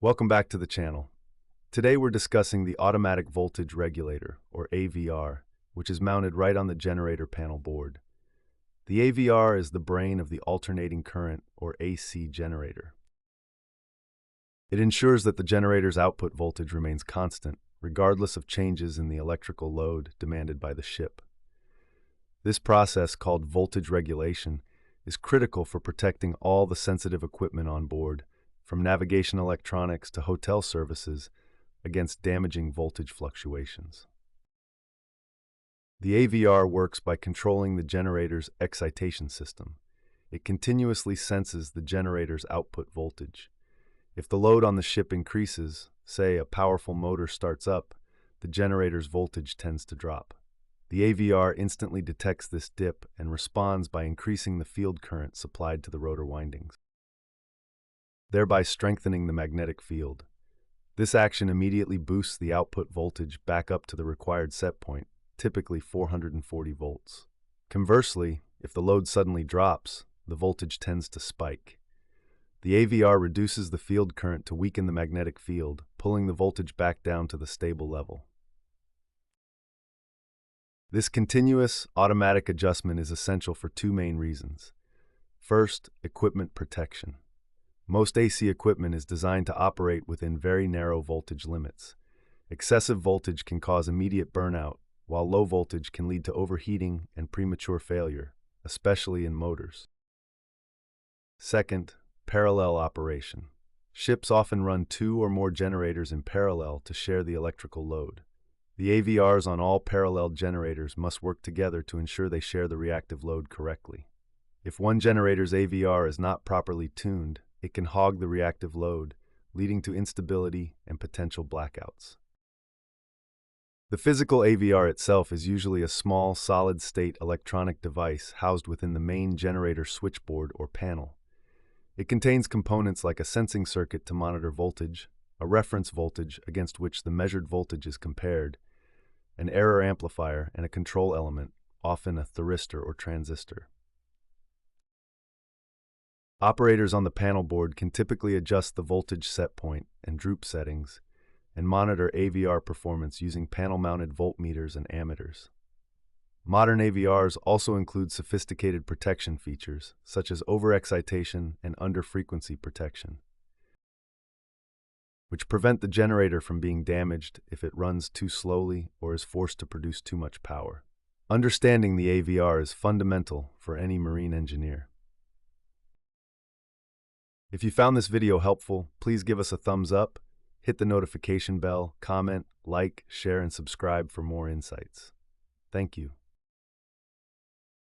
Welcome back to the channel. Today we're discussing the Automatic Voltage Regulator, or AVR, which is mounted right on the generator panel board. The AVR is the brain of the alternating current, or AC generator. It ensures that the generator's output voltage remains constant, regardless of changes in the electrical load demanded by the ship. This process, called voltage regulation, is critical for protecting all the sensitive equipment on board, from navigation electronics to hotel services, against damaging voltage fluctuations. The AVR works by controlling the generator's excitation system. It continuously senses the generator's output voltage. If the load on the ship increases, say a powerful motor starts up, the generator's voltage tends to drop. The AVR instantly detects this dip and responds by increasing the field current supplied to the rotor windings, thereby strengthening the magnetic field. This action immediately boosts the output voltage back up to the required set point, typically 440 volts. Conversely, if the load suddenly drops, the voltage tends to spike. The AVR reduces the field current to weaken the magnetic field, pulling the voltage back down to the stable level. This continuous, automatic adjustment is essential for two main reasons. First, equipment protection. Most AC equipment is designed to operate within very narrow voltage limits. Excessive voltage can cause immediate burnout, while low voltage can lead to overheating and premature failure, especially in motors. Second, parallel operation. Ships often run two or more generators in parallel to share the electrical load. The AVRs on all parallel generators must work together to ensure they share the reactive load correctly. If one generator's AVR is not properly tuned, it can hog the reactive load, leading to instability and potential blackouts. The physical AVR itself is usually a small, solid-state electronic device housed within the main generator switchboard or panel. It contains components like a sensing circuit to monitor voltage, a reference voltage against which the measured voltage is compared, an error amplifier, and a control element, often a thyristor or transistor. Operators on the panel board can typically adjust the voltage set point and droop settings and monitor AVR performance using panel-mounted voltmeters and ammeters. Modern AVRs also include sophisticated protection features, such as over-excitation and under-frequency protection, which prevent the generator from being damaged if it runs too slowly or is forced to produce too much power. Understanding the AVR is fundamental for any marine engineer. If you found this video helpful, please give us a thumbs up, hit the notification bell, comment, like, share, and subscribe for more insights. Thank you.